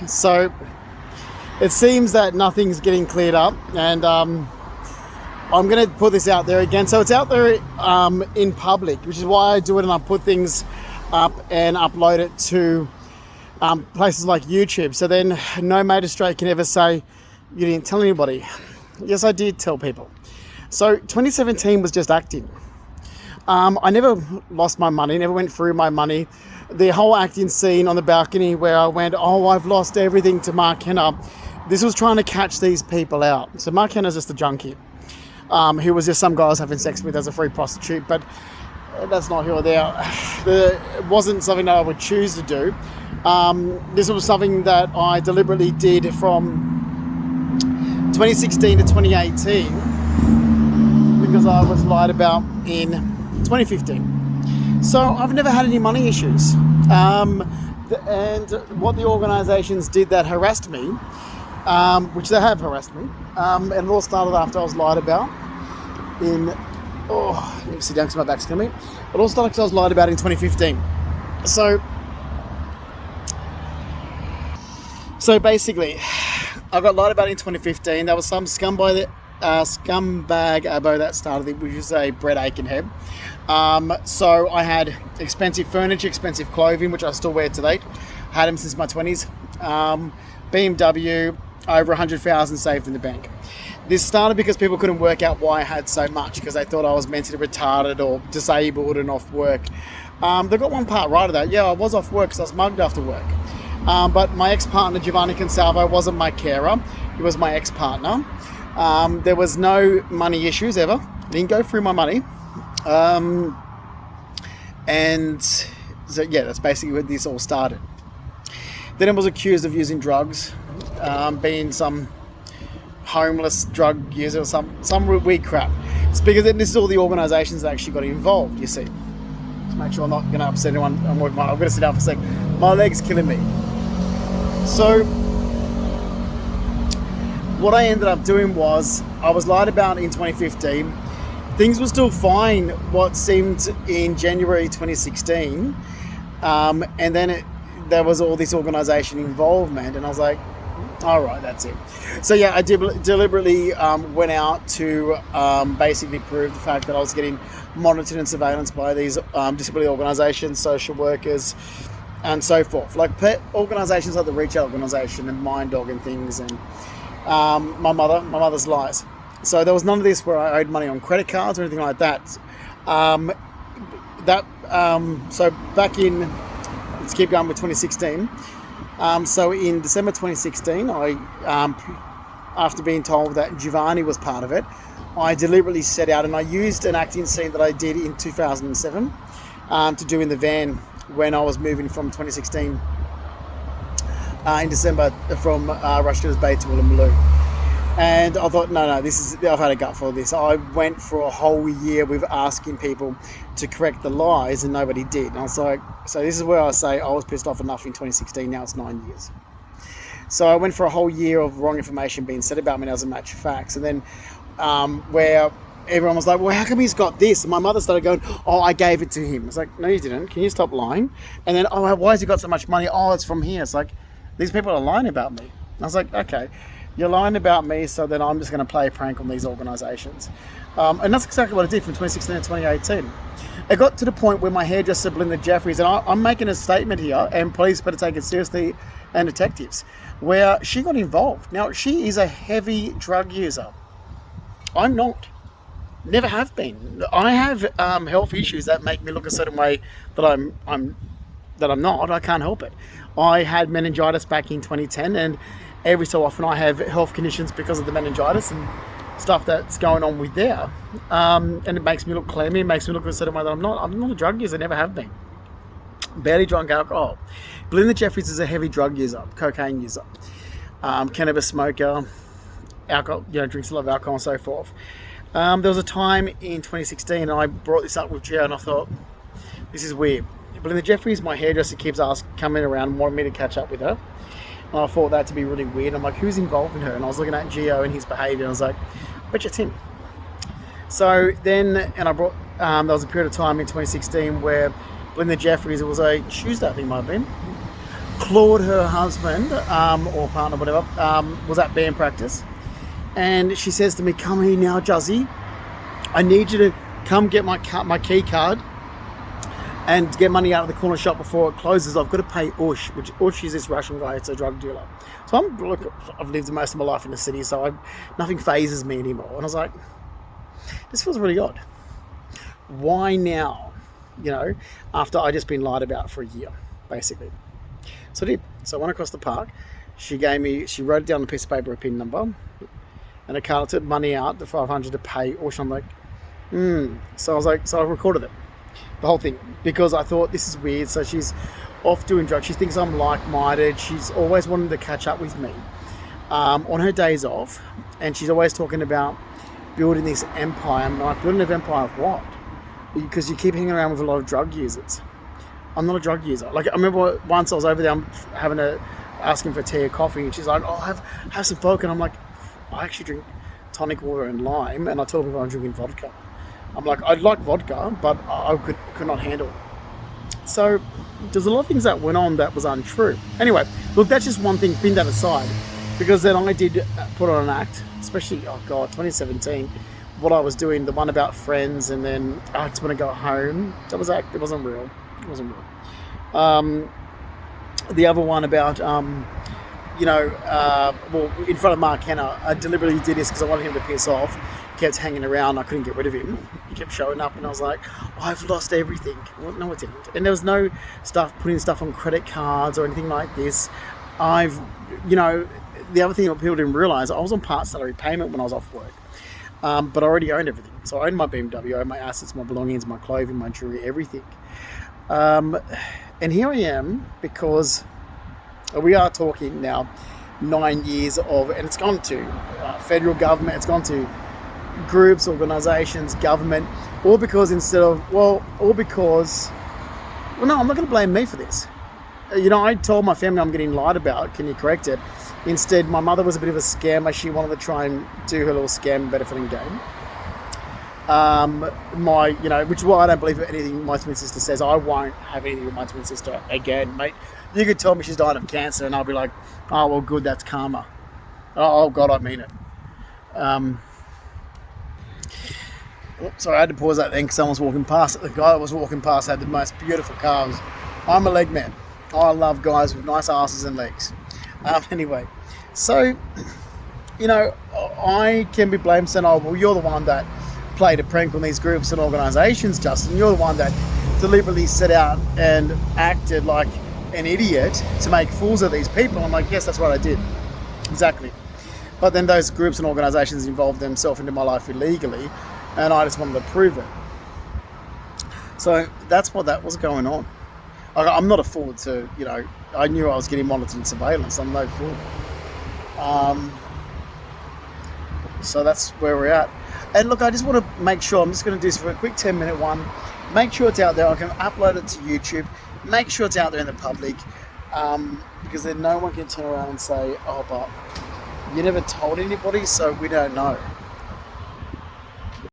So it seems that nothing's getting cleared up, and I'm going to put this out there again. So it's out there in public, which is why I do it, and I put things up and upload it to places like YouTube. So then no magistrate can ever say, you didn't tell anybody. Yes, I did tell people. So 2017 was just acting. I never lost my money, never went through my money. The whole acting scene on the balcony where I went, oh, I've lost everything to Mark Henner. This was trying to catch these people out. So Mark Henner's just a junkie who was just some guy I was having sex with as a free prostitute, but that's not here or there. It wasn't something that I would choose to do. This was something that I deliberately did from 2016 to 2018 because I was lied about in 2015. So I've never had any money issues. And what the organisations did that harassed me, which they have harassed me, and it all started after I was lied about in, let me sit down because my back's coming. It all started because I was lied about in 2015. So basically, I got lied about in 2015. There was some scumbag abo that started it, which is a Brett Aikenhead. So I had expensive furniture, expensive clothing, which I still wear today. Had them since my 20s. BMW, over 100,000 saved in the bank. This started because people couldn't work out why I had so much, because they thought I was mentally retarded or disabled and off work. They got one part right of that. Yeah, I was off work because I was mugged after work. But my ex-partner, Giovanni Consalvo, wasn't my carer. He was my ex-partner. There was no money issues ever. I didn't go through my money. And so, yeah, that's basically where this all started. Then I was accused of using drugs, being some homeless drug user or some weird crap. It's because this is all the organisations that actually got involved, you see. To make sure I'm not going to upset anyone. I'm going to sit down for a sec. My leg's killing me. So what I ended up doing was I was lied about in 2015. Things were still fine what seemed in January 2016. And then there was all this organisation involvement, and I was like, all right, that's it. So yeah, I deliberately went out to basically prove the fact that I was getting monitored and surveillance by these disability organisations, social workers, and so forth. Like organisations like the Reach Out organisation and Mind Dog and things, and my mother's lies. So there was none of this where I owed money on credit cards or anything like that. So back in, let's keep going with 2016. So in December 2016, I, after being told that Giovanni was part of it, I deliberately set out and I used an acting scene that I did in 2007 to do in the van when I was moving from 2016 in December from Rushdown's Bay to Woolloomooloo. And I thought, no, I've had a gut for this. I went for a whole year with asking people to correct the lies and nobody did. And I was like, so this is where I say I was pissed off enough in 2016, now it's 9 years. So I went for a whole year of wrong information being said about me that doesn't match facts. And then where everyone was like, well, how come he's got this? And my mother started going, oh, I gave it to him. It's like, no, you didn't. Can you stop lying? And then, oh, why has he got so much money? Oh, it's from here. It's like, these people are lying about me. I was like, okay. You're lying about me, so then I'm just going to play a prank on these organisations. And that's exactly what I did from 2016 to 2018. It got to the point where my hairdresser, Belinda Jeffries, and I'm making a statement here, and police better take it seriously, and detectives, where she got involved. Now, she is a heavy drug user. I'm not. Never have been. I have health issues that make me look a certain way that I'm not. I can't help it. I had meningitis back in 2010, and every so often I have health conditions because of the meningitis and stuff that's going on with there. And it makes me look clammy, it makes me look a certain way that I'm not. I'm not a drug user, never have been. Barely drunk alcohol. Belinda Jeffries is a heavy drug user, cocaine user, cannabis smoker, alcohol, drinks a lot of alcohol and so forth. There was a time in 2016 and I brought this up with Gio and I thought, this is weird. Belinda Jeffries, my hairdresser, keeps coming around and wanting me to catch up with her. And I thought that to be really weird. I'm like, who's involved in her? And I was looking at Gio and his behaviour and I was like, bet you it's him. So then, and I brought, there was a period of time in 2016 where Belinda Jeffries, it was a Tuesday, I think it might have been, Claude, her husband, or partner, whatever, was at band practice. And she says to me, come here now, Juzzy. I need you to come get my key card and get money out of the corner shop before it closes. I've got to pay Ush, which Ush is this Russian guy. It's a drug dealer. So I've lived most of my life in the city, so nothing phases me anymore. And I was like, this feels really odd. Why now? After I just been lied about for a year, basically. So I did. So I went across the park. She wrote it down on a piece of paper, a PIN number, and a card. Took money out, the 500 to pay Ush. I'm like, So I recorded it, the whole thing, because I thought this is weird. So she's off doing drugs. She thinks I'm like-minded. She's always wanted to catch up with me on her days off, and she's always talking about building this empire. I'm like, building an empire of what? Because you keep hanging around with a lot of drug users. I'm not a drug user. Like, I remember once I was over there, I'm asking for tea or coffee, and she's like, oh, have some vodka. And I'm like, I actually drink tonic water and lime, and I tell people I'm drinking vodka. I'm like, I'd like vodka, but I could not handle it. So there's a lot of things that went on that was untrue. Anyway, look, that's just one thing, pin that aside, because then I did put on an act, especially, 2017, what I was doing, the one about friends, and then I just want to go home. That was act. It wasn't real. It wasn't real. The other one about, in front of Mark Hanna, I deliberately did this because I wanted him to piss off. He kept hanging around. I couldn't get rid of him. He kept showing up, and I was like, I've lost everything. Well, no, it didn't. And there was no putting stuff on credit cards or anything like this. The other thing that people didn't realise, I was on part salary payment when I was off work. But I already owned everything. So I owned my BMW, I owned my assets, my belongings, my clothing, my jewelry, everything. And here I am, because we are talking now 9 years of, and it's gone to federal government, it's gone to groups, organisations, government, all because I'm not going to blame me for this. I told my family I'm getting lied about, can you correct it? Instead, my mother was a bit of a scammer. She wanted to try and do her little scam benefiting game. Which is why I don't believe anything my twin sister says. I won't have anything with my twin sister again, mate. You could tell me she's died of cancer, and I'll be like, oh, well, good, that's karma. Oh, God, I mean it. Sorry, I had to pause that then because someone was walking past. The guy that was walking past had the most beautiful calves. I'm a leg man. I love guys with nice asses and legs. Anyway, so, I can be blamed saying, oh, well, you're the one that played a prank on these groups and organisations, Justin. You're the one that deliberately set out and acted like an idiot to make fools of these people. I'm like, yes, that's what I did. Exactly. But then those groups and organisations involved themselves into my life illegally, and I just wanted to prove it. So that's what that was going on. I'm not a fool to, I knew I was getting monitored and surveillance. I'm no fool. So that's where we're at. And look, I just want to make sure, I'm just going to do this for a quick 10-minute one. Make sure it's out there. I can upload it to YouTube. Make sure it's out there in the public, because then no one can turn around and say, oh, but you never told anybody, so we don't know.